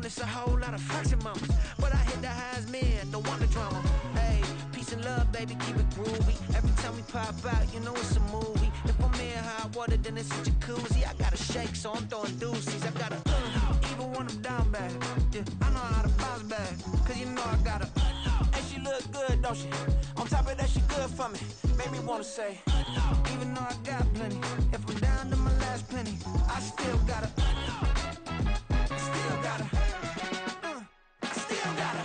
it's a whole lot of flexing moments. But I hit the highs, man, don't want the drama. Hey, peace and love, baby, keep it groovy. Every time we pop out, you know it's a movie. If I'm in hot water, then it's a jacuzzi. I gotta shake, so I'm throwing deuces. I gotta, even when I'm down bad. Yeah, I know how to bounce back, cause you know I gotta. And she look good, don't she? On top of that, she good for me. Made me wanna say, even though I got plenty, if I'm down to my last penny, I still gotta. Still gotta. I still gotta.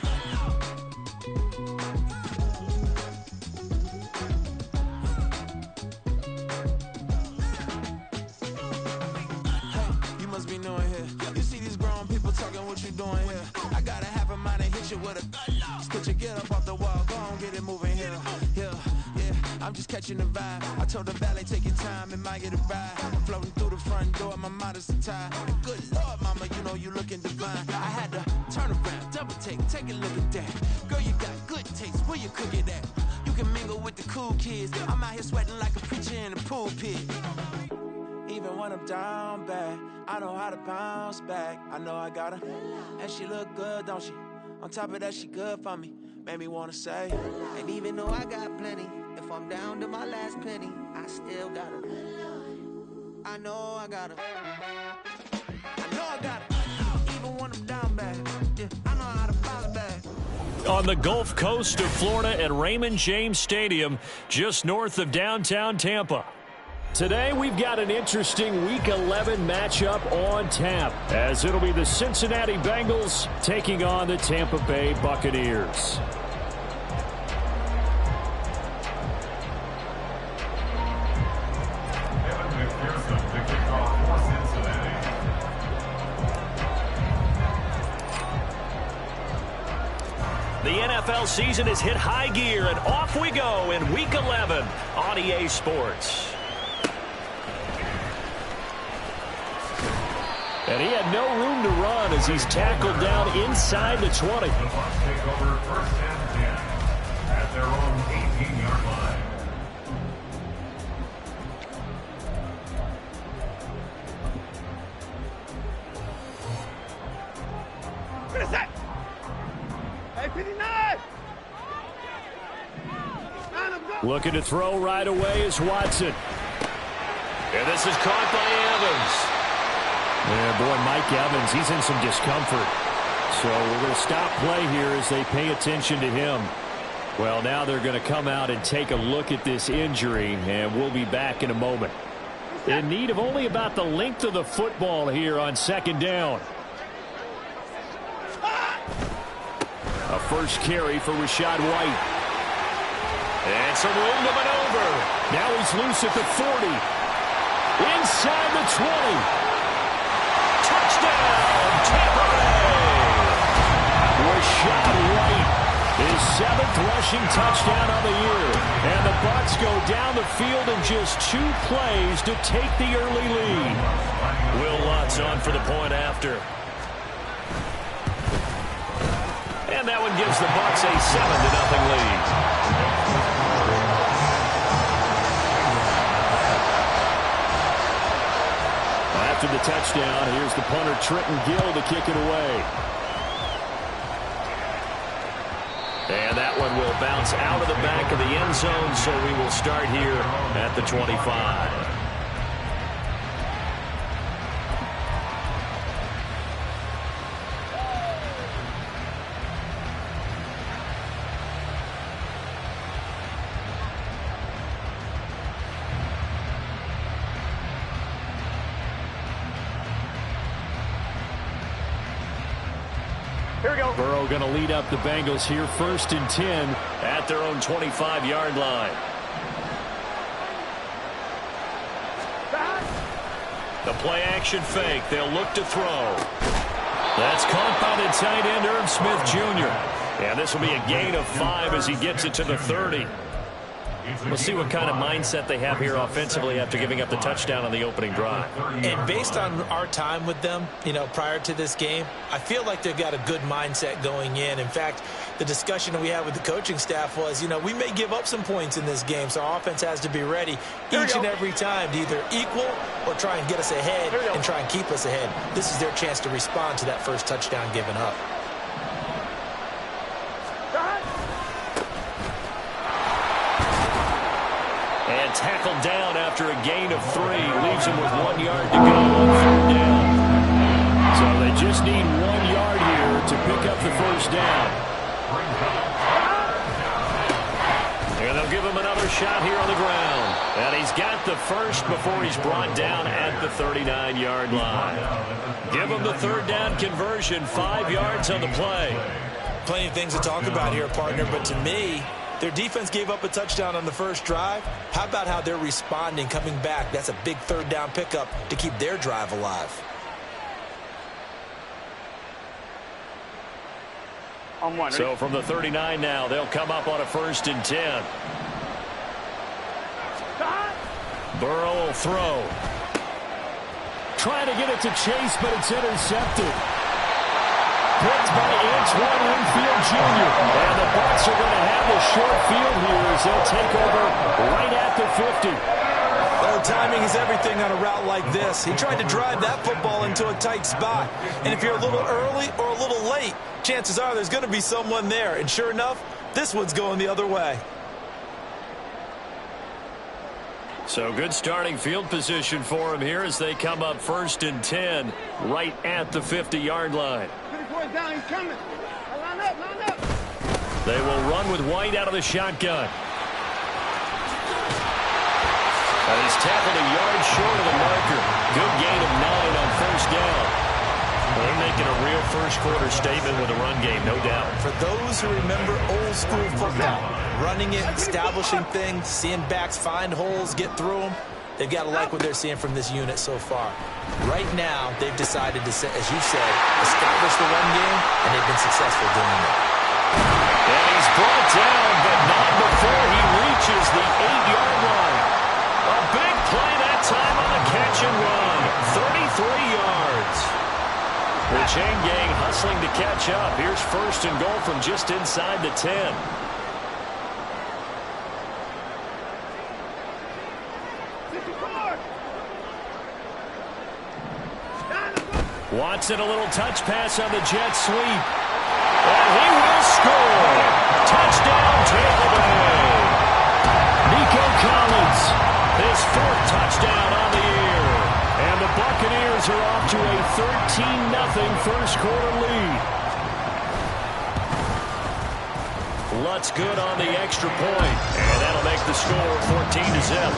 Hey, you must be knowing here. You see these grown people talking, what you doing here? I gotta have a mind to hit you with a. Could you get up off the wall? Go on, get it moving here. Yeah, I'm just catching the vibe. I told the valet, take your time, it might get a ride. I'm floating through the front door, my mind is a tie. And good Lord, mama, you know you looking divine. I had to turn around, double take a look at that. Girl, you got good taste, where you cook it at? You can mingle with the cool kids. I'm out here sweating like a preacher in a pulpit. Even when I'm down bad, I know how to bounce back. I know I got her, and she look good, don't she? On top of that, she good for me. Made me wanna say, and even though I got plenty, if I'm down to my last penny, I still gotta. I know I gotta. I know I gotta. Even when I'm down bad, yeah, I know how to bounce back. On the Gulf Coast of Florida at Raymond James Stadium, just north of downtown Tampa. Today, we've got an interesting Week 11 matchup on tap, as it'll be the Cincinnati Bengals taking on the Tampa Bay Buccaneers. The NFL season has hit high gear, and off we go in Week 11 on EA Sports. And he had no room to run as he's tackled down inside the 20. The Bucs take over first and 10 at their own 18-yard line. What is that? Hey, 59! Looking to throw right away is Watson. And this is caught by Evans. Yeah, boy, Mike Evans, he's in some discomfort. So we're going to stop play here as they pay attention to him. Well, now they're going to come out and take a look at this injury, and we'll be back in a moment. In need of only about the length of the football here on second down. A first carry for Rachaad White. And some room to maneuver. Now he's loose at the 40. Inside the 20. Touchdown, Tampa Bay! Rachaad White, his 7th rushing touchdown of the year. And the Bucs go down the field in just 2 plays to take the early lead. Will Lutz on for the point after. And that one gives the Bucs a 7-0 lead. After the touchdown, here's the punter Trenton Gill to kick it away. And that one will bounce out of the back of the end zone, so we will start here at the 25. Burrow going to lead up the Bengals here, 1st and 10 at their own 25-yard line. The play action fake. They'll look to throw. That's caught by the tight end, Irv Smith Jr. And this will be a gain of 5 as he gets it to the 30. We'll see what kind of mindset they have here offensively after giving up the touchdown on the opening drive. And based on our time with them, prior to this game, I feel like they've got a good mindset going in. In fact, the discussion we had with the coaching staff was, we may give up some points in this game, so our offense has to be ready each and every time to either equal or try and get us ahead and try and keep us ahead. This is their chance to respond to that first touchdown given up. And tackled down after a gain of 3. Leaves him with 1 yard to go on third down. So they just need 1 yard here to pick up the first down. And they'll give him another shot here on the ground. And he's got the first before he's brought down at the 39-yard line. Give him the third down conversion, 5 yards on the play. Plenty of things to talk about here, partner, but to me, their defense gave up a touchdown on the first drive. How about how they're responding, coming back? That's a big third down pickup to keep their drive alive. So from the 39 now, they'll come up on a 1st and 10. Burrow will throw. Trying to get it to Chase, but it's intercepted. Picked by Antoine Winfield Jr. And the Bucs are going to have the short field here as they'll take over right at the 50. Oh, timing is everything on a route like this. He tried to drive that football into a tight spot. And if you're a little early or a little late, chances are there's going to be someone there. And sure enough, this one's going the other way. So good starting field position for him here as they come up 1st and 10 right at the 50-yard line. Down, he's coming. Line up, line up. They will run with White out of the shotgun. And he's tackled a yard short of the marker. Good gain of 9 on 1st down. Well, they're making a real first-quarter statement with the run game, no doubt. For those who remember old-school football, running it, establishing things, seeing backs find holes, get through them, they've got to like what they're seeing from this unit so far. Right now, they've decided to, as you said, establish the run game, and they've been successful doing it. And he's brought down, but not before he reaches the 8-yard line. A big play that time on the catch and run. 33 yards. The chain gang hustling to catch up. Here's 1st and goal from just inside the 10. Watson, a little touch pass on the jet sweep. And he will score. Touchdown, Tampa Bay. Nico Collins, his 4th touchdown on the year. And the Buccaneers are off to a 13-0 first-quarter lead. Lutz good on the extra point. And that'll make the score 14-0.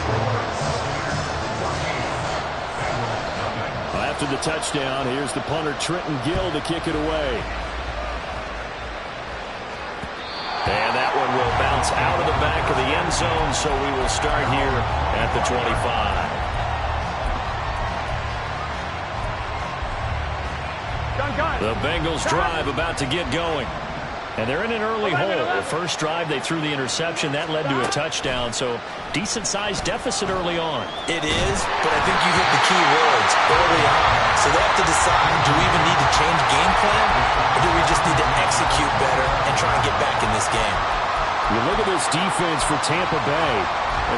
After the touchdown, here's the punter Trenton Gill to kick it away. And that one will bounce out of the back of the end zone, so we will start here at the 25. The Bengals drive about to get going. And they're in an early hole. The first drive, they threw the interception. That led to a touchdown, so decent-sized deficit early on. It is, but I think you hit the key words early on. So they have to decide, do we even need to change game plan, or do we just need to execute better and try and get back in this game? You look at this defense for Tampa Bay.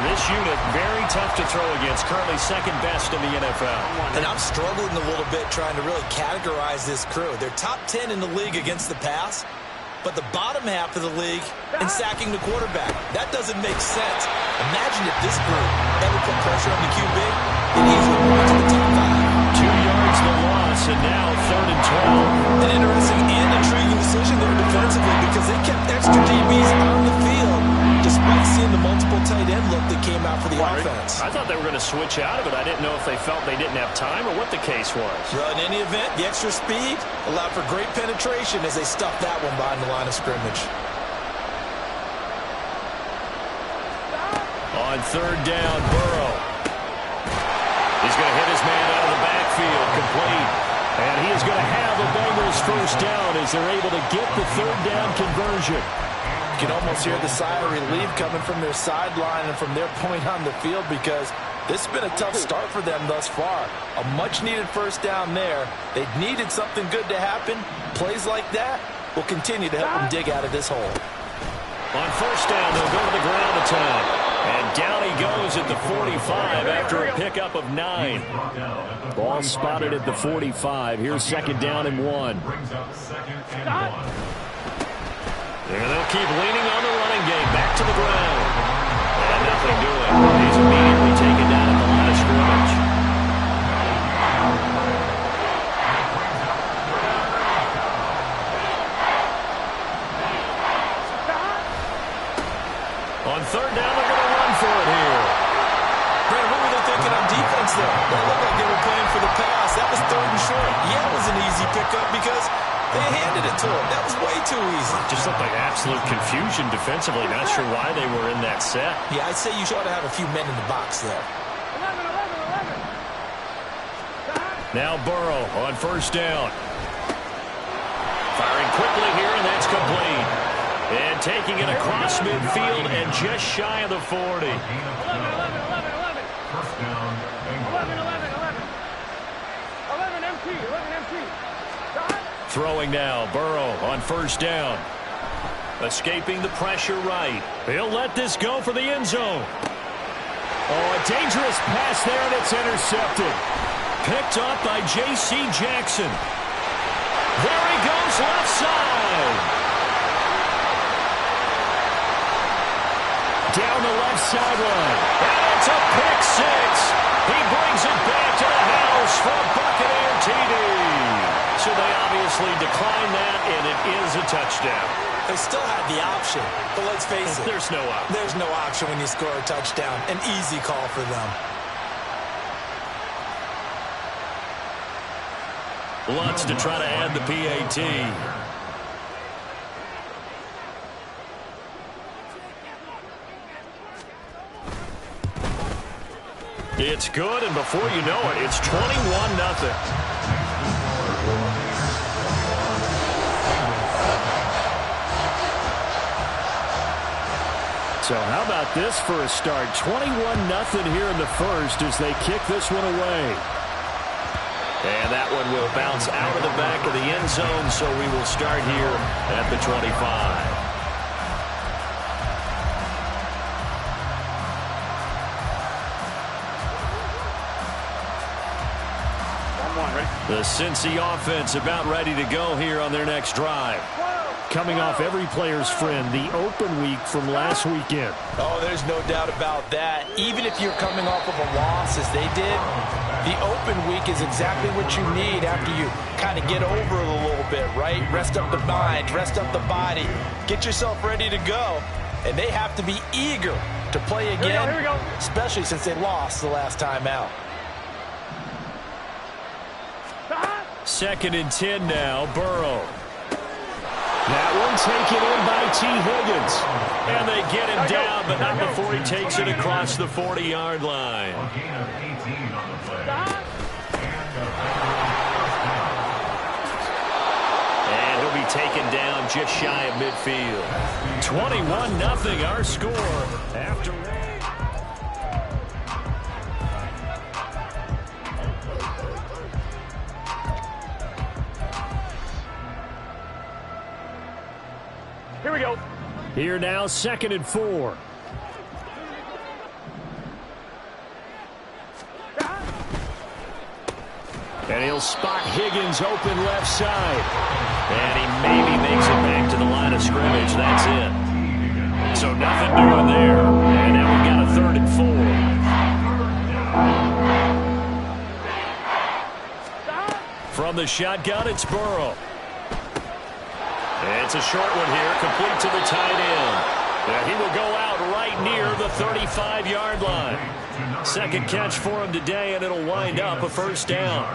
And this unit, very tough to throw against, currently 2nd best in the NFL. And I'm struggling a little bit trying to really categorize this crew. They're top 10 in the league against the pass, but the bottom half of the league in sacking the quarterback. That doesn't make sense. Imagine if this group ever put pressure on the QB, they'd easily move to the top 5. 2 yards the loss, and now 3rd and 12. An interesting and intriguing decision there defensively because they kept extra DBs on the field despite seeing the multiple tight end look that came out for the offense. I thought they were going to switch out of it. I didn't know if they felt they didn't have time or what the case was. Well, in any event, the extra speed allowed for great penetration as they stuffed that one behind the line of scrimmage. On 3rd down, Burrow. He's going to hit his man out of the backfield, complete. And he is going to have the Bengals first down as they're able to get the 3rd down conversion. You can almost hear the sigh of relief coming from their sideline and from their point on the field, because this has been a tough start for them thus far. A much-needed first down there. They needed something good to happen. Plays like that will continue to help them dig out of this hole. On first down, they'll go to the ground attack. And down he goes at the 45 after a pickup of 9. Ball spotted at the 45. Here's second down and 1. And they'll keep leaning on the running game. Back to the ground. And nothing doing. He's immediately taken down at the line of scrimmage. On third down, they're going to run for it here. Brad, what were they thinking on defense there? That looked like they were playing for the pass. That was third and short. Yeah, it was an easy pickup because they handed it to him. That was way too easy. Just looked like absolute confusion defensively. Not sure why they were in that set. Yeah, I'd say you ought to have a few men in the box there. 11. Now Burrow on first down. Firing quickly here, and that's complete. And taking it across midfield and just shy of the 40. 11. First down, Bengals. 11 MT. Throwing now, Burrow on first down. Escaping the pressure right. He'll let this go for the end zone. Oh, a dangerous pass there, and it's intercepted. Picked up by J.C. Jackson. There he goes, left side. Down the left sideline. And it's a pick six. He brings it back to the house for Buccaneer TD. So they obviously declined that, and it is a touchdown. They still had the option, but let's face it. There's no option. There's no option when you score a touchdown. An easy call for them. Lutz to try to add the PAT. It's good, and before you know it, it's 21-0. So how about this for a start? 21-0 here in the first as they kick this one away. And that one will bounce out of the back of the end zone, so we will start here at the 25. The Cincy offense about ready to go here on their next drive. Coming off every player's friend, the open week from last weekend. Oh, there's no doubt about that. Even if you're coming off of a loss as they did, the open week is exactly what you need after you kind of get over it a little bit, right? Rest up the mind, rest up the body, get yourself ready to go. And they have to be eager to play again, here we go. Especially since they lost the last time out. 2nd and 10 now, Burrow. That one taken in by T. Higgins. And they get him down, but not before he takes it across the 40-yard line. A gain of 18 on the play. And he'll be taken down just shy of midfield. 21-0 our score after. Here we go. Here now, 2nd and 4. And he'll spot Higgins open left side. And he maybe makes it back to the line of scrimmage. That's it. So nothing doing there. And now we've got a 3rd and 4. From the shotgun, it's Burrow. It's a short one here, complete to the tight end. He will go out right near the 35-yard line. Second catch for him today, and it'll wind up a first down.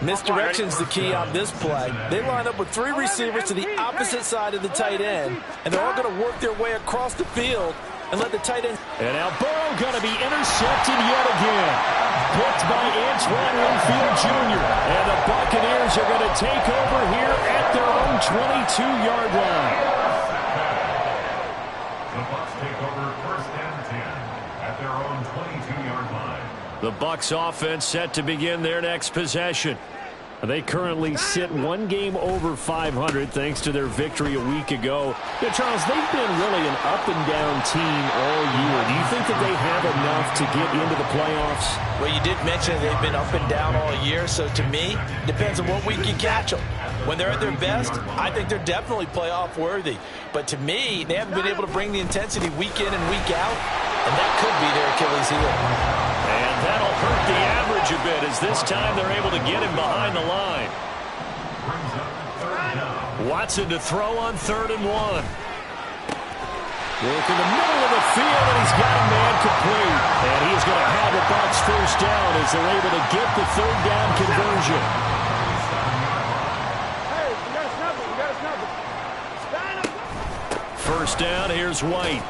Misdirection's the key on this play. They line up with 3 receivers to the opposite side of the tight end, and they're all going to work their way across the field and let the tight end. And now Burrow going to be intercepted yet again. Picked by Antoine Winfield Jr. And the Buccaneers are going to take over here at their own 22-yard line. take over 1st and 10 at their own 22-yard line. The Bucs offense set to begin their next possession. They currently sit one game over 500 thanks to their victory a week ago. Yeah, Charles, they've been really an up-and-down team all year. Do you think that they have enough to get into the playoffs? Well, you did mention they've been up and down all year, so to me, depends on what week you catch them. When they're at their best, I think they're definitely playoff worthy. But to me, they haven't been able to bring the intensity week in and week out, and that could be their Achilles heel. And that'll hurt the average a bit as this time they're able to get him behind the line. Watson to throw on 3rd and 1. Work in the middle of the field, and he's got a man complete. And he's going to have a Bucs first down as they're able to get the 3rd down conversion. Hey, you got to snap it. You got to snap it. First down, here's White.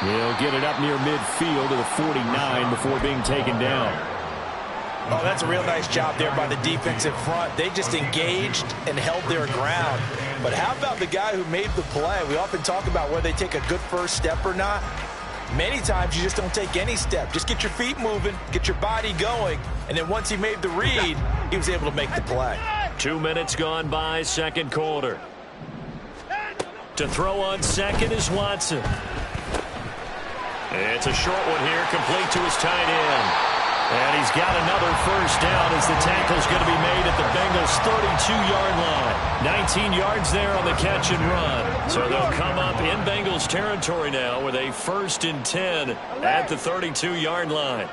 He'll get it up near midfield to the 49 before being taken down. Oh, that's a real nice job there by the defensive front. They just engaged and held their ground. But how about the guy who made the play? We often talk about whether they take a good first step or not. Many times you just don't take any step. Just get your feet moving, get your body going, and then once he made the read, he was able to make the play. 2 minutes gone by, second quarter. To throw on second is Watson. It's a short one here, complete to his tight end. And he's got another first down as the tackle's going to be made at the Bengals' 32-yard line. 19 yards there on the catch and run. So they'll come up in Bengals territory now with a 1st and 10 at the 32-yard line.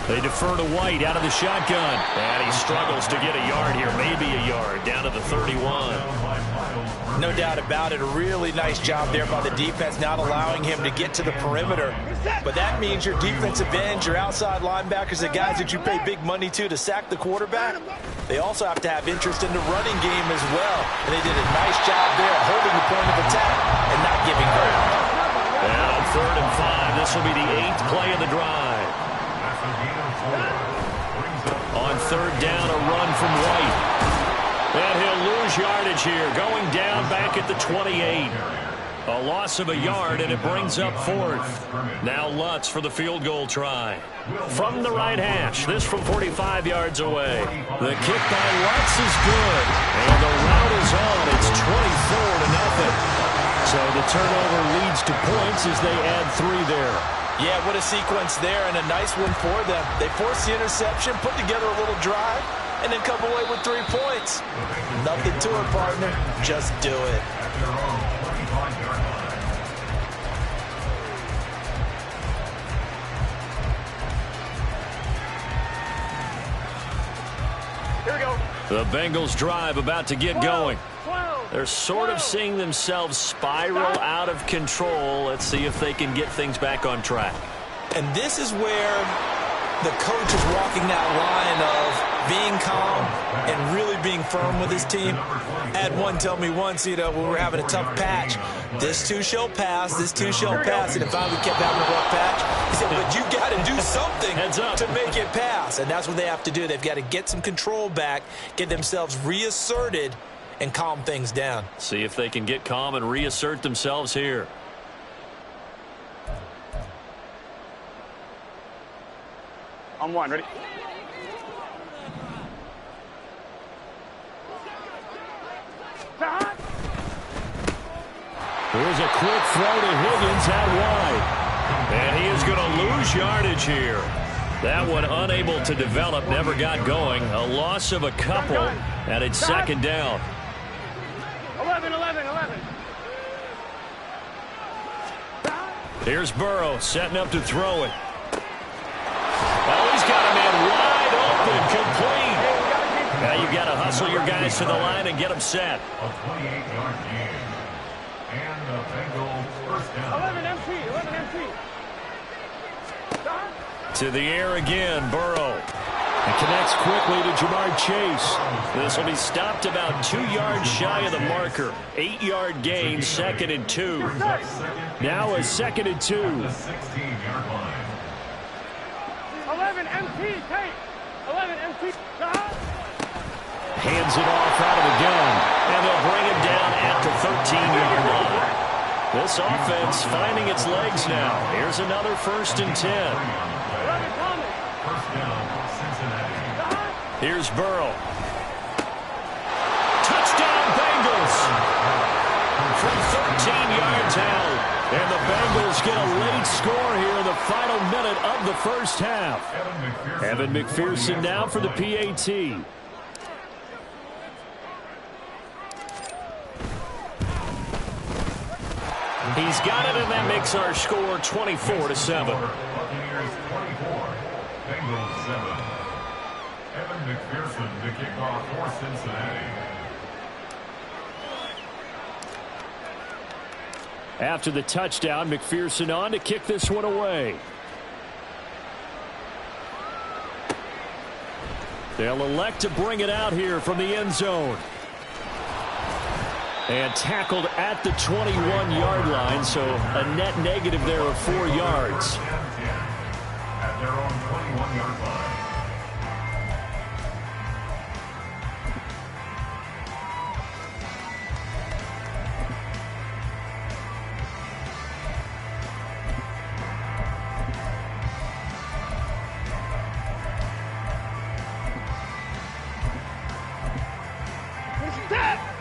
They defer to White out of the shotgun. And he struggles to get a yard here, maybe a yard, down to the 31. No doubt about it. A really nice job there by the defense, not allowing him to get to the perimeter. But that means your defensive ends, your outside linebackers, the guys that you pay big money to sack the quarterback, they also have to have interest in the running game as well. And they did a nice job there holding the point of attack and not giving ground. And on 3rd and 5, this will be the 8th play of the drive. On 3rd down, a run from White. And he'll lose yardage here, going down back at the 28. A loss of a yard, and it brings up 4th. Now Lutz for the field goal try. From the right hash, this from 45 yards away. The kick by Lutz is good. And the route is on. It's 24-0. So the turnover leads to points as they add 3 there. Yeah, what a sequence there, and a nice one for them. They forced the interception, put together a little drive, and then come away with 3 points. Nothing to it, partner. Just do it. Here we go. The Bengals drive about to get going. They're sort of seeing themselves spiral out of control. Let's see if they can get things back on track. And this is where the coach is walking that line of being calm and really being firm with his team. I had one tell me once, when we were having a tough patch, this too shall pass, this too shall pass. And if I kept having a rough patch, he said, but you got to do something to make it pass. And that's what they have to do. They've got to get some control back, get themselves reasserted, and calm things down. See if they can get calm and reassert themselves here. On 1, ready? Here's a quick throw to Higgins out wide. And he is going to lose yardage here. That one unable to develop, never got going. A loss of a couple, and it's 2nd down. 11. Here's Burrow setting up to throw it. Oh, he's got a man wide open, complete. Now you've got to hustle your guys to the line and get them set. A 28-yard gain. And the Bengals first down. 11 empty. To the air again, Burrow. And connects quickly to Jamar Chase. This will be stopped about 2 yards shy of the marker. 8-yard gain, 2nd and 2. Now a 2nd and 2. 16-yard line. 11 empty. Tape. 11 empty. Hands it off out of the gun. And they'll bring him down at the 13-yard line. This offense finding its legs now. Here's another 1st and 10. 11 Thomas. First down, Cincinnati. Here's Burrow. Touchdown Bengals from 13 yards out. And the Bengals get a late score here in the final minute of the first half. Evan McPherson now for the PAT. He's got it, and that makes our score 24-7. Buccaneers 24, Bengals 7. Evan McPherson to kick off for Cincinnati. After the touchdown, McPherson on to kick this one away. They'll elect to bring it out here from the end zone. And tackled at the 21-yard line, so a net negative there of 4 yards. At their own 21-yard line.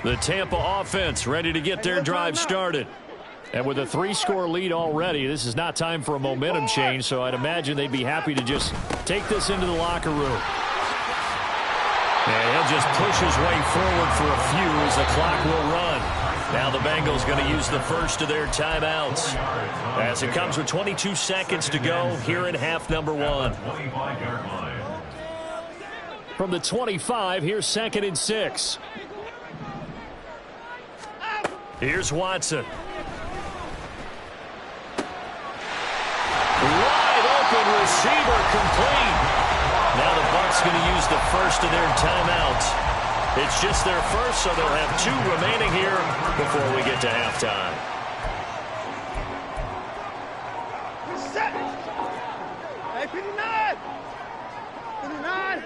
The Tampa offense ready to get their drive started. And with a 3-score lead already, this is not time for a momentum change, so I'd imagine they'd be happy to just take this into the locker room. And he'll just push his way forward for a few as the clock will run. Now the Bengals going to use the first of their timeouts as it comes with 22 seconds to go here in half number 1. From the 25, here's 2nd and 6. Here's Watson. Wide open receiver complete. Now the Bucs going to use the first of their timeouts. It's just their first, so they'll have 2 remaining here before we get to halftime. Set. Hey, 59. 59.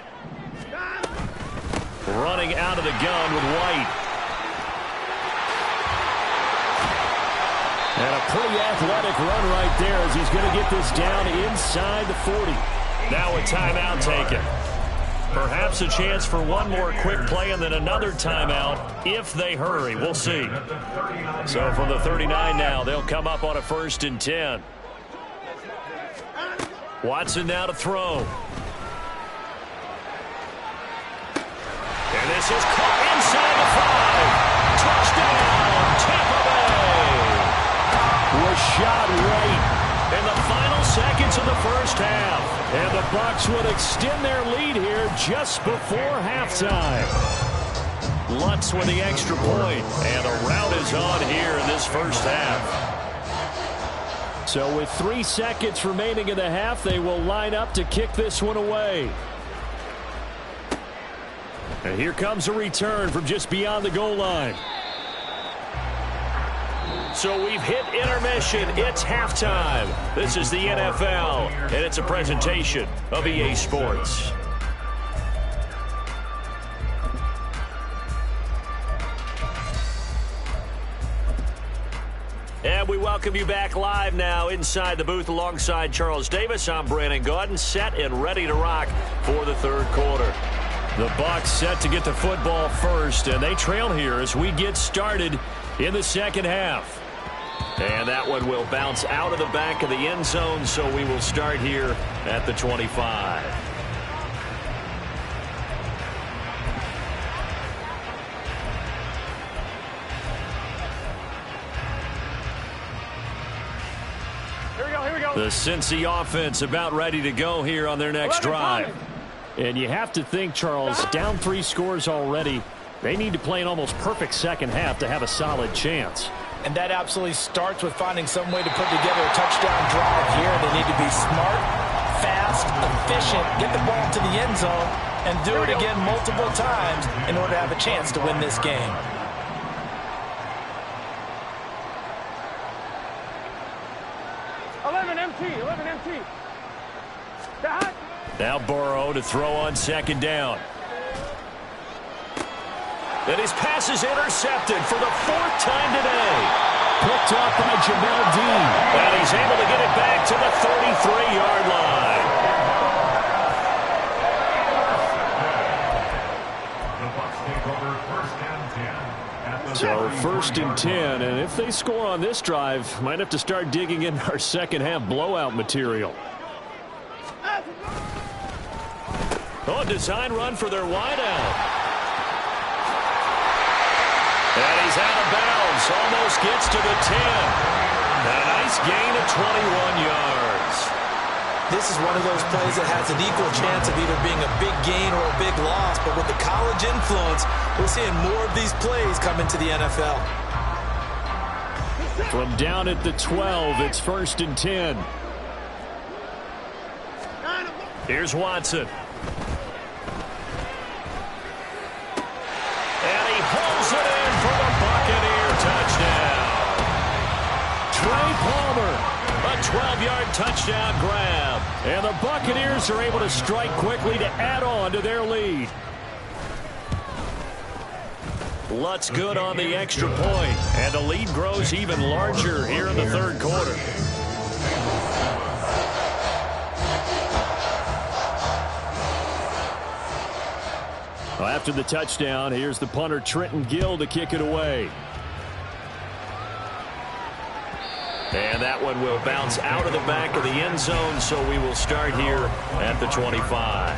Running out of the gun with White. And a pretty athletic run right there as he's going to get this down inside the 40. Now a timeout taken. Perhaps a chance for one more quick play and then another timeout if they hurry. We'll see. So from the 39 now, they'll come up on a 1st and 10. Watson now to throw. And this is caught inside the 5. Touchdown, Tampa Bay. Was shot right in the final seconds of the first half. And the Bucs would extend their lead here just before halftime. Lutz with the extra point, and the rout is on here in this first half. So with 3 seconds remaining in the half, they will line up to kick this one away. And here comes a return from just beyond the goal line. So we've hit intermission. It's halftime. This is the NFL, and it's a presentation of EA Sports. And we welcome you back live now inside the booth alongside Charles Davis. I'm Brandon Gaudin, set and ready to rock for the 3rd quarter. The Bucs set to get the football first, and they trail here as we get started in the 2nd half. And that one will bounce out of the back of the end zone, so we will start here at the 25. Here we go. The Cincy offense about ready to go here on their next drive. And you have to think, Charles, down 3 scores already. They need to play an almost perfect second half to have a solid chance. And that absolutely starts with finding some way to put together a touchdown drive here. They need to be smart, fast, efficient, get the ball to the end zone, and do it again multiple times in order to have a chance to win this game. empty. Now Burrow to throw on 2nd down. And his pass is intercepted for the 4th time today. Picked up by Jamel Dean. And he's able to get it back to the 33-yard line. So 1st and 10, and if they score on this drive, might have to start digging in our second half blowout material. Oh, design run for their wideout. And he's out of bounds, almost gets to the 10. A nice gain of 21 yards. This is one of those plays that has an equal chance of either being a big gain or a big loss. But with the college influence, we're seeing more of these plays come into the NFL. From down at the 12, it's 1st and 10. Here's Watson. And he pulls it in for the Buccaneer touchdown. Trey Palmer. A 12-yard touchdown grab. And the Buccaneers are able to strike quickly to add on to their lead. Lutz good on the extra point. And the lead grows even larger here in the third quarter. Well, after the touchdown, here's the punter Trenton Gill to kick it away. And that one will bounce out of the back of the end zone, so we will start here at the 25.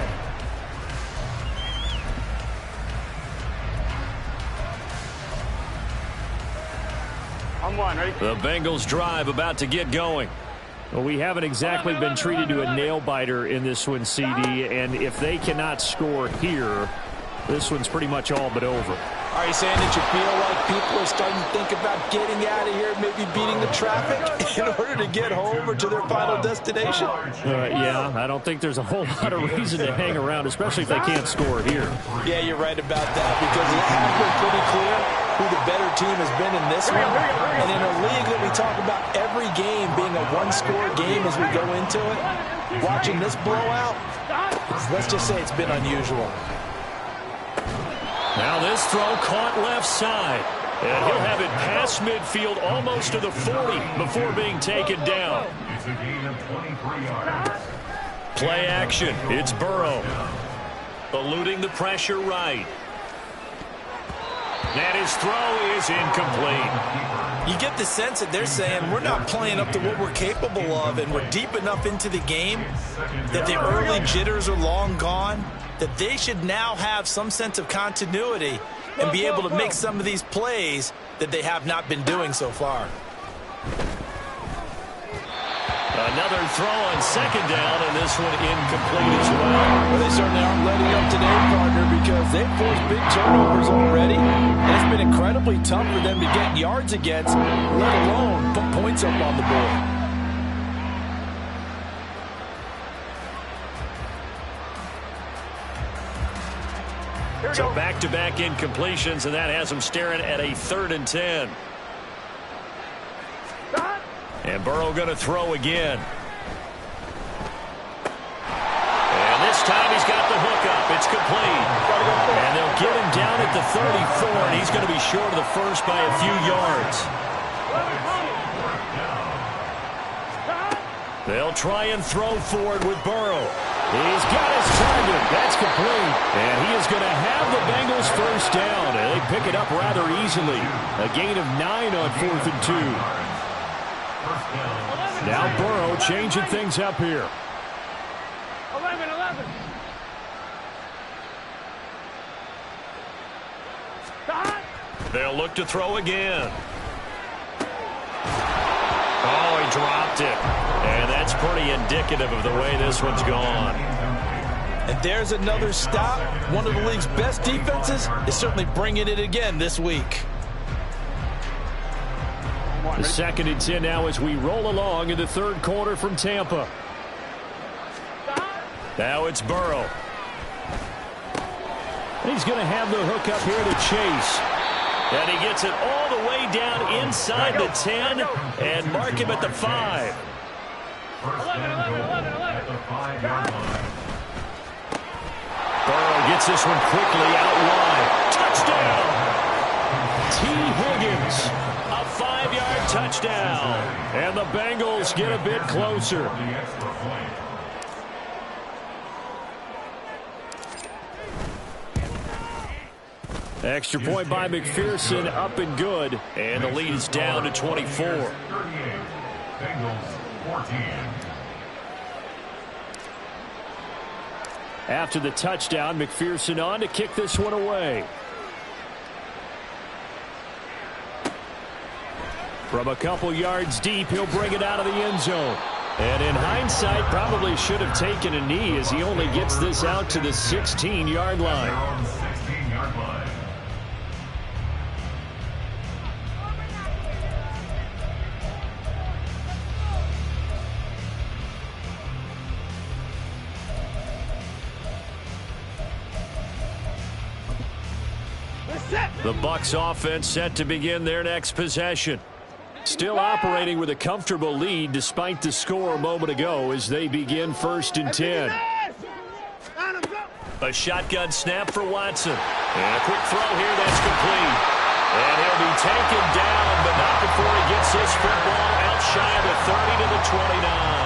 I'm one, ready? The Bengals drive about to get going. Well, we haven't exactly been treated to a nail-biter in this one, CD, and if they cannot score here, this one's pretty much all but over. Are you saying that you feel like people are starting to think about getting out of here, maybe beating the traffic in order to get home or to their final destination? Yeah, I don't think there's a whole lot of reason to hang around, especially if they can't score here. Yeah, you're right about that, because it has been pretty clear who the better team has been in this one. And in a league that we talk about every game being a one-score game as we go into it, watching this blowout, let's just say it's been unusual. Now this throw caught left side. And he'll have it past midfield almost to the 40 before being taken down. It's a gain of 23 yards. Play action. It's Burrow. Eluding the pressure right. And his throw is incomplete. You get the sense that they're saying we're not playing up to what we're capable of, and we're deep enough into the game that the early jitters are long gone, that they should now have some sense of continuity and be able to make some of these plays that they have not been doing so far. Another throw on second down, and this one incomplete as well. Well, they certainly aren't letting up today, partner, because they've forced big turnovers already. And it's been incredibly tough for them to get yards against, let alone put points up on the board. So back-to-back incompletions, and that has them staring at a 3rd and 10. And Burrow going to throw again. And this time he's got the hook up. It's complete. And they'll get him down at the 34, and he's going to be short of the first by a few yards. They'll try and throw forward with Burrow. He's got his target. That's complete. And he is going to have the Bengals first down. And they pick it up rather easily. A gain of 9 on 4th and 2. Now Burrow changing things up here. 11. They'll look to throw again. Oh, he dropped it. And that's pretty indicative of the way this one's gone. And there's another stop. One of the league's best defenses is certainly bringing it again this week. The 2nd and 10 now as we roll along in the third quarter from Tampa. Now it's Burrow. He's going to have the hook up here to Chase. And he gets it all the way down inside the 10 and mark him at the 5. First and goal at the 5-yard line. Burrow gets this one quickly out wide. Touchdown! T. Higgins. A 5-yard touchdown. And the Bengals get a bit closer. Extra point by McPherson, up and good. And the lead is down to 24. Bengals 14. After the touchdown, McPherson on to kick this one away. From a couple yards deep, he'll bring it out of the end zone. And in hindsight, probably should have taken a knee as he only gets this out to the 16-yard line. 16-yard line. The Bucs offense set to begin their next possession. Still operating with a comfortable lead despite the score a moment ago as they begin 1st and 10. A shotgun snap for Watson. And a quick throw here that's complete. And he'll be taken down, but not before he gets this football out shy of the 30 to the 29.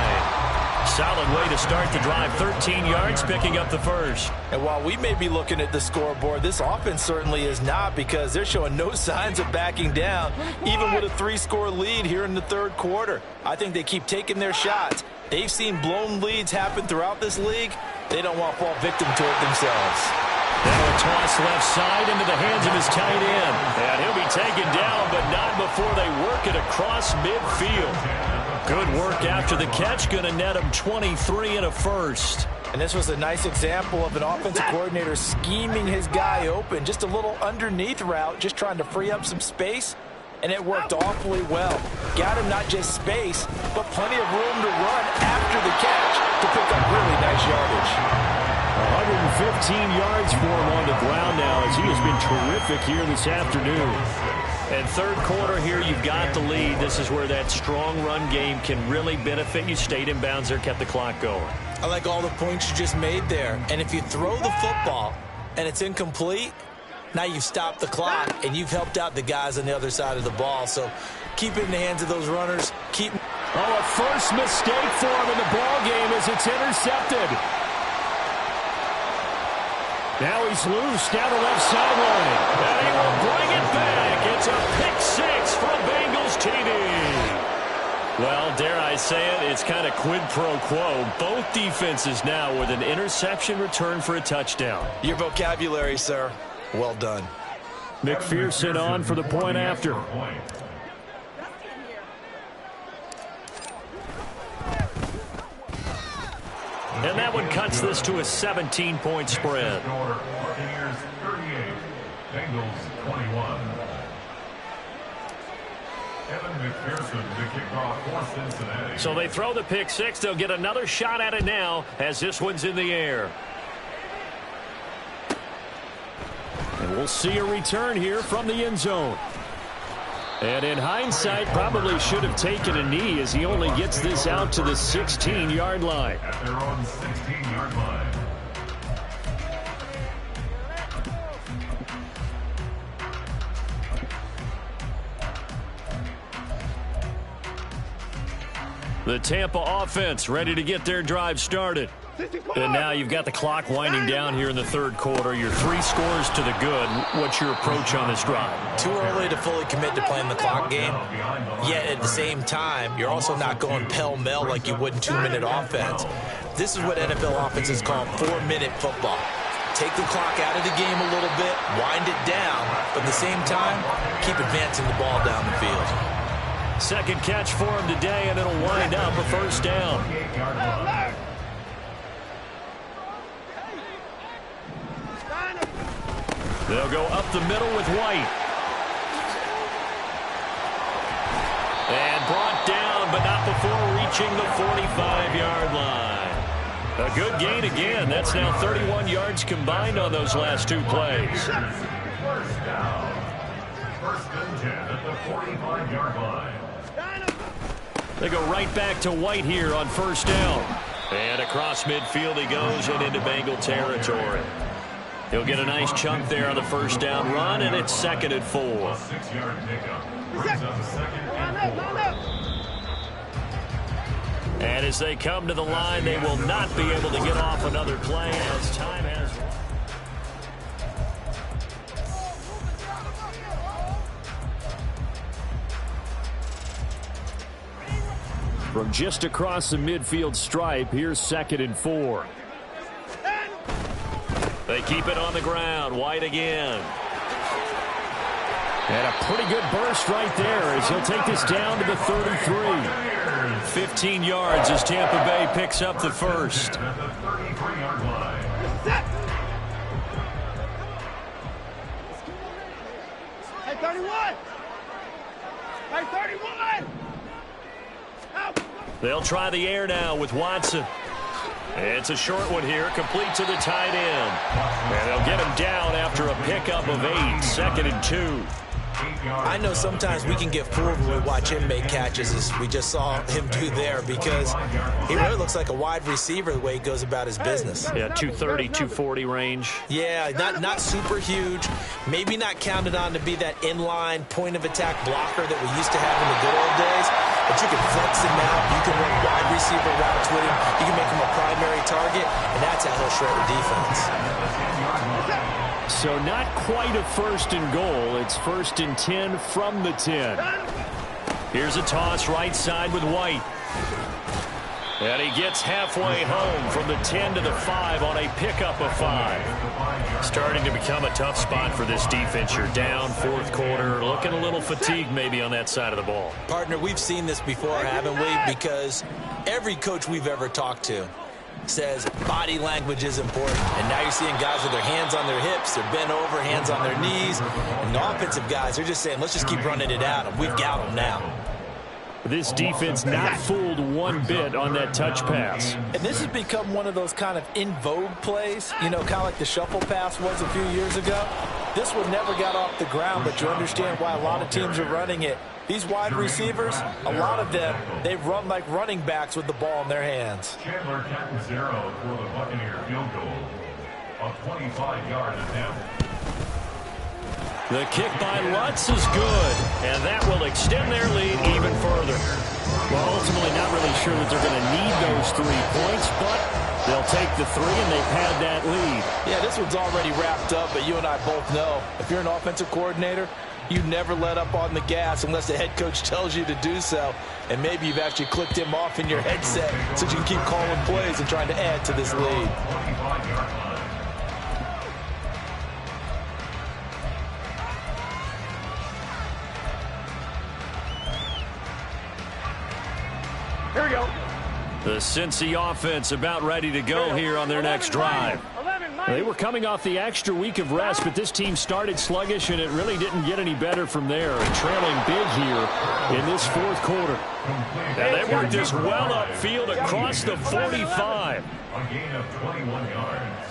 Solid way to start the drive. 13 yards, picking up the first. And while we may be looking at the scoreboard, this offense certainly is not, because they're showing no signs of backing down, even with a 3-score lead here in the 3rd quarter. I think they keep taking their shots. They've seen blown leads happen throughout this league. They don't want to fall victim to it themselves. Now a toss left side into the hands of his tight end. And he'll be taken down, but not before they work it across midfield. Good work after the catch. Going to net him 23 and a first. And this was a nice example of an offensive coordinator scheming his guy open. Just a little underneath route, just trying to free up some space. And it worked awfully well. Got him not just space, but plenty of room to run after the catch to pick up really nice yardage. 115 yards for him on the ground now as he has been terrific here this afternoon. And 3rd quarter here, you've got the lead. This is where that strong run game can really benefit you. Stayed in bounds there, kept the clock going. I like all the points you just made there. And if you throw the football and it's incomplete, now you've stopped the clock and you've helped out the guys on the other side of the ball. So keep it in the hands of those runners. Oh, a first mistake for him in the ball game as it's intercepted. Now he's loose down the left sideline. And he will bring it back. It's a pick-6 from Bengals TV. Well, dare I say it, it's kind of quid pro quo. Both defenses now with an interception return for a touchdown. Your vocabulary, sir. Well done. McPherson on for the point after. And that one cuts this to a 17-point spread. Buccaneers 38, Bengals 21. Evan McPherson to kick off for Cincinnati. So they throw the pick-6. They'll get another shot at it now as this one's in the air. And we'll see a return here from the end zone. And in hindsight, probably should have taken a knee as he only gets this out to the 16-yard line. At their own 16-yard line. The Tampa offense ready to get their drive started. And now you've got the clock winding down here in the 3rd quarter. You're 3 scores to the good. What's your approach on this drive? Too early to fully commit to playing the clock game. Yet at the same time, you're also not going pell-mell like you would in 2-minute offense. This is what NFL offenses call 4-minute football. Take the clock out of the game a little bit, wind it down, but at the same time, keep advancing the ball down the field. Second catch for him today, and it'll wind up a first down. They'll go up the middle with White. And brought down, but not before reaching the 45-yard line. A good gain again. That's now 31 yards combined on those last 2 plays. First down. 1st and 10 at the 45-yard line. They go right back to White here on first down. And across midfield he goes and into Bengal territory. He'll get a nice chunk there on the first down run, and it's 2nd and 4. A 6-yard pickup. Brings up a 2nd and 4. And as they come to the line, they will not be able to get off another play as time has run. From just across the midfield stripe, here's 2nd and 4. They keep it on the ground. White again. And a pretty good burst right there as he'll take this down to the 33. 15 yards as Tampa Bay picks up the first. At the 33-yard line. Hey, 31! Hey, 31! They'll try the air now with Watson. It's a short one here, complete to the tight end. And they'll get him down after a pickup of 8, 2nd and 2. I know sometimes we can get fooled when we watch him make catches, as we just saw him do there, because he really looks like a wide receiver the way he goes about his business. Yeah, 230, 240 range. Yeah, not super huge. Maybe not counted on to be that inline point-of-attack blocker that we used to have in the good old days, but you can flex him out. You can run wide receiver routes with him. You can make him a primary target, and that's how he'll shred the defense. So not quite a 1st and goal. It's 1st and 10 from the 10. Here's a toss right side with White. And he gets halfway home from the 10 to the 5 on a pickup of 5. Starting to become a tough spot for this defense. You're down 4th quarter, looking a little fatigued maybe on that side of the ball. Partner, we've seen this before, haven't we? Because every coach we've ever talked to says body language is important. And now you're seeing guys with their hands on their hips, they're bent over, hands on their knees. And the offensive guys, they're just saying, let's just keep running it at them. We've got them now. This defense not fooled one bit on that touch pass. And this has become one of those kind of in vogue plays, you know, kind of like the shuffle pass was a few years ago. This one never got off the ground, but you understand why a lot of teams are running it. These wide receivers, a lot of them, they run like running backs with the ball in their hands. Chandler Catanzaro for the Buccaneer field goal. A 25-yard attempt. The kick by Lutz is good, and that will extend their lead even further. Well, ultimately not really sure that they're going to need those 3 points, but they'll take the 3, and they've had that lead. Yeah, this one's already wrapped up, but you and I both know if you're an offensive coordinator, you never let up on the gas unless the head coach tells you to do so. And maybe you've actually clicked him off in your headset so you can keep calling plays and trying to add to this lead. Here we go. The Cincy offense about ready to go here on their next drive. They were coming off the extra week of rest, but this team started sluggish, and it really didn't get any better from there. And trailing big here in this 4th quarter. And they worked this well upfield across the 45. A gain of 21 yards.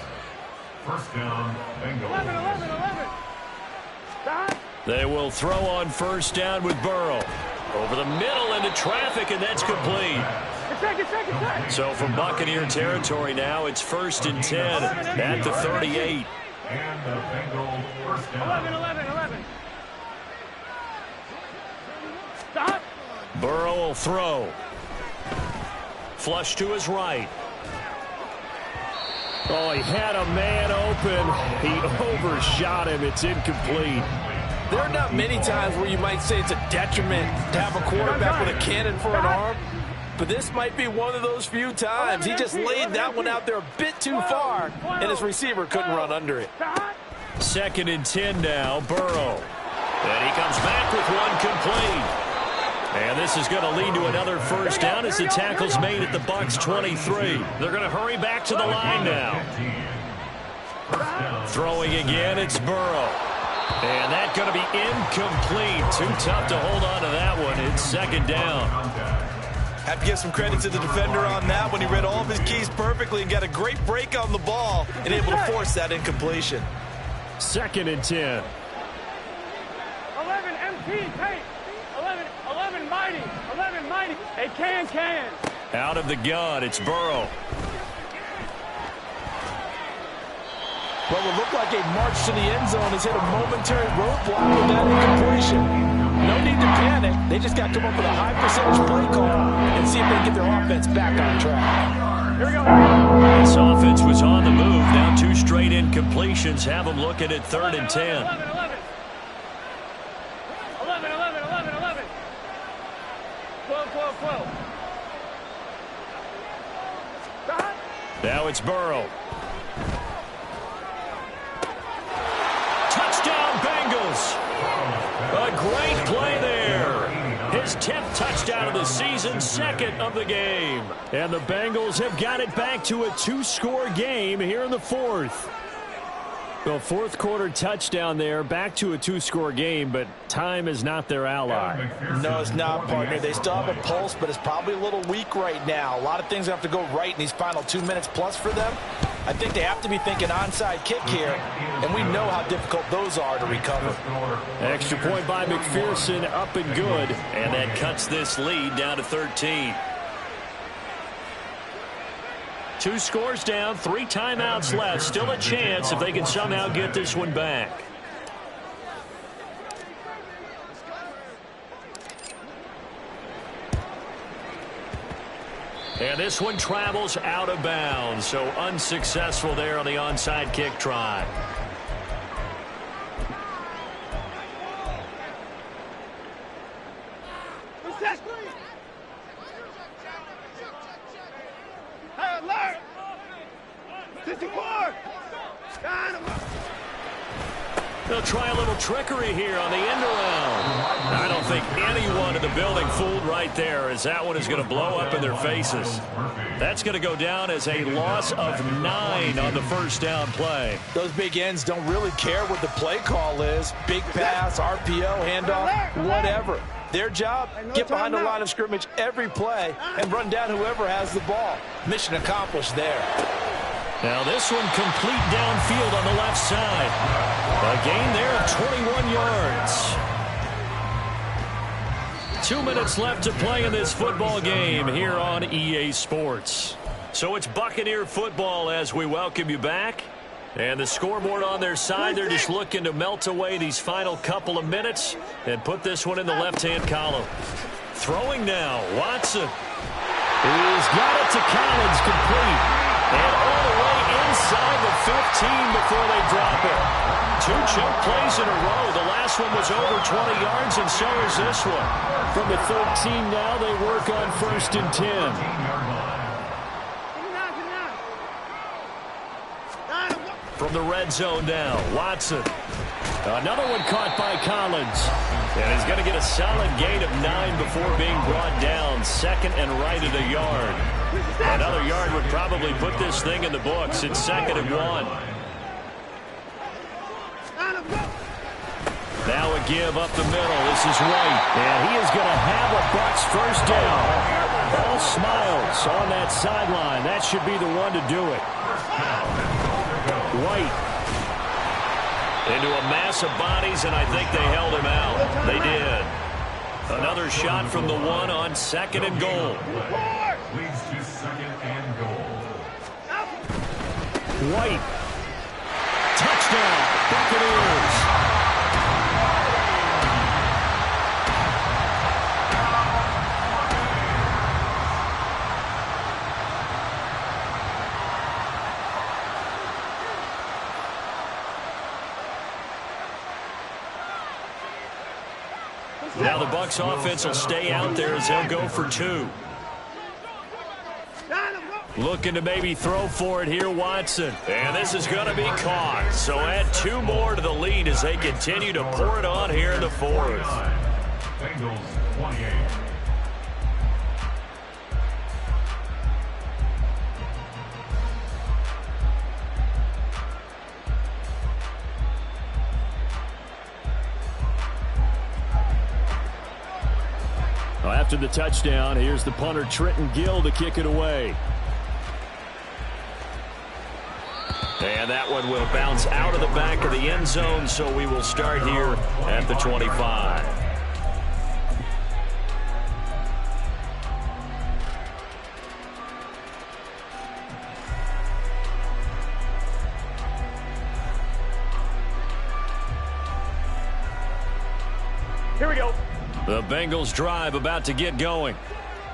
First down, Bengals. 11. They will throw on first down with Burrow. Over the middle into traffic, and that's complete. Second. So from Buccaneer territory now, it's 1st and 10 at the 38. And the Bengals first down. 11. Stop. Burrow will throw. Flush to his right. Oh, he had a man open. He overshot him. It's incomplete. There are not many times where you might say it's a detriment to have a quarterback with a cannon for an arm, but this might be one of those few times. He just laid that one out there a bit too far, and his receiver couldn't run under it. 2nd and 10 now, Burrow. And he comes back with one complete. And this is going to lead to another first down as the tackle's made at the Bucs 23. They're going to hurry back to the line now. Throwing again, it's Burrow. And that's going to be incomplete. Too tough to hold on to that one. It's 2nd down. Have to give some credit to the defender on that one. He read all of his keys perfectly and got a great break on the ball and able to force that incompletion. 2nd and 10. 11 MT tape. 11 mighty. 11 mighty. Hey, can. Out of the gun, it's Burrow. Well, it looked like a march to the end zone has hit a momentary roadblock with that incompletion. No need to panic. They just got to come up with a high percentage play call and see if they can get their offense back on track. Here we go. This offense was on the move. Now 2 straight incompletions have them looking at 3rd and 10. 11. 12. Now it's Burrow. Touchdown, Bengals. A great play there. His 10th touchdown of the season, 2nd of the game. And the Bengals have got it back to a 2-score game here in the 4th. Well, 4th quarter touchdown there, back to a 2-score game, but time is not their ally. No, it's not, partner. They still have a pulse, but it's probably a little weak right now. A lot of things have to go right in these final 2 minutes plus for them. I think they have to be thinking onside kick here, and we know how difficult those are to recover. Extra point by McPherson, up and good. And that cuts this lead down to 13. 2 scores down, 3 timeouts left. Still a chance if they can somehow get this one back. And this one travels out of bounds, so unsuccessful there on the onside kick try. They'll try a little trickery here on the end around. I don't think anyone in the building fooled right there, as that one is going to blow up in their faces. That's going to go down as a loss of 9 on the first down play. Those big ends don't really care what the play call is. Big pass, RPO, handoff, whatever. Their job, get behind the line of scrimmage every play and run down whoever has the ball. Mission accomplished there. Now this one complete downfield on the left side. A gain there of 21 yards. 2 minutes left to play in this football game here on EA Sports. So it's Buccaneer football as we welcome you back. And the scoreboard on their side, they're just looking to melt away these final couple of minutes and put this one in the left-hand column. Throwing now, Watson. He's got it to Collins, complete. And all the way inside the 15 before they drop it. 2 choke plays in a row. The last one was over 20 yards, and so is this one. From the 13 now, they work on 1st and 10. From the red zone now, Watson. Another one caught by Collins. And he's going to get a solid gain of 9 before being brought down. 2nd and right at a yard. Another yard would probably put this thing in the books. It's 2nd and 1. Now a give up the middle. This is White. And he is going to have a Bucs first down. All smiles on that sideline. That should be the one to do it. White. Into a mass of bodies, and I think they held him out. They did. Another shot from the 1 on 2nd and goal. Leads to 2nd and goal. White. Touchdown, Buccaneers. Now the Bucs offense will stay out there as they'll go for 2. Looking to maybe throw for it here, Watson. And this is going to be caught. So add 2 more to the lead as they continue to pour it on here in the 4th. Bengals 28. After the touchdown, here's the punter Trenton Gill to kick it away. And that one will bounce out of the back of the end zone, so we will start here at the 25. Here we go. The Bengals drive about to get going.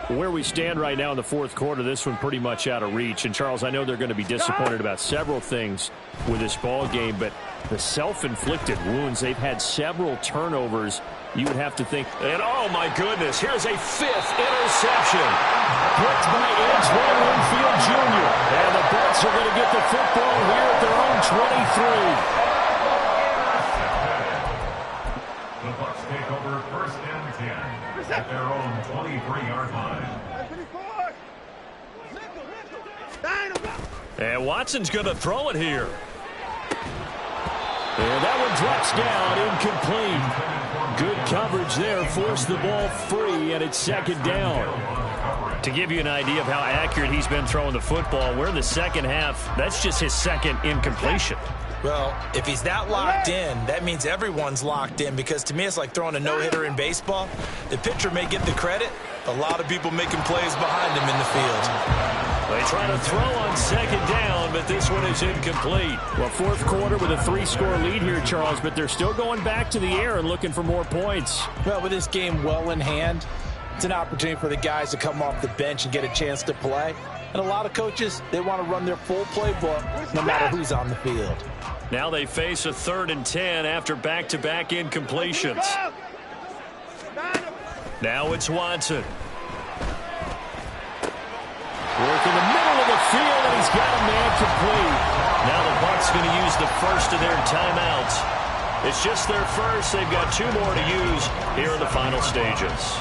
Where we stand right now in the fourth quarter, this one pretty much out of reach. And, Charles, I know they're going to be disappointed about several things with this ball game, but the self-inflicted wounds, they've had several turnovers. You would have to think. And, oh, my goodness, here's a fifth interception. Picked by Antoine Winfield Jr. And the Bucs are going to get the football here at their own 23. The Bucs take over first and 10 at their own 23-yard line. And Watson's going to throw it here. And that one drops down, incomplete. Good coverage there, forced the ball free, and it's second down. To give you an idea of how accurate he's been throwing the football, we're in the second half. That's just his second incompletion. Well, if he's that locked in, that means everyone's locked in, because to me it's like throwing a no-hitter in baseball. The pitcher may get the credit, a lot of people making plays behind him in the field. They try to throw on second down, but this one is incomplete. Well, fourth quarter with a 3-score lead here, Charles, but they're still going back to the air and looking for more points. Well, with this game well in hand, it's an opportunity for the guys to come off the bench and get a chance to play. And a lot of coaches, they want to run their full playbook no matter who's on the field. Now they face a 3rd and 10 after back-to-back incompletions. Now it's Watson. Work in the middle of the field, and he's got a man complete. Now the Bucs going to use the first of their timeouts. It's just their first. They've got 2 more to use here in the final stages.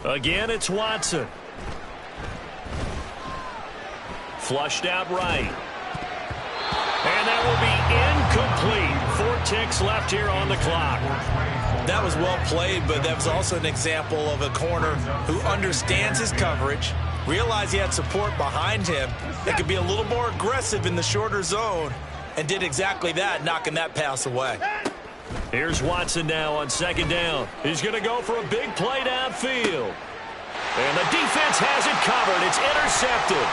Again, it's Watson. Flushed out right. And that will be incomplete. 4 ticks left here on the clock. That was well played, but that was also an example of a corner who understands his coverage, realized he had support behind him that could be a little more aggressive in the shorter zone, and did exactly that, knocking that pass away. Here's Watson now on second down. He's going to go for a big play downfield. And the defense has it covered. It's intercepted.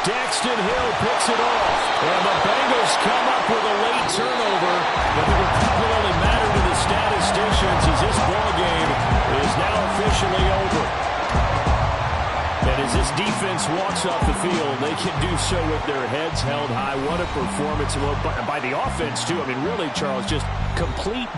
Daxton Hill picks it off. And the Bengals come up with a late turnover. But it will probably only matter to the statisticians as this ball game is now officially over. And as this defense walks off the field, they can do so with their heads held high. What a performance by the offense, too. I mean, really, Charles, just complete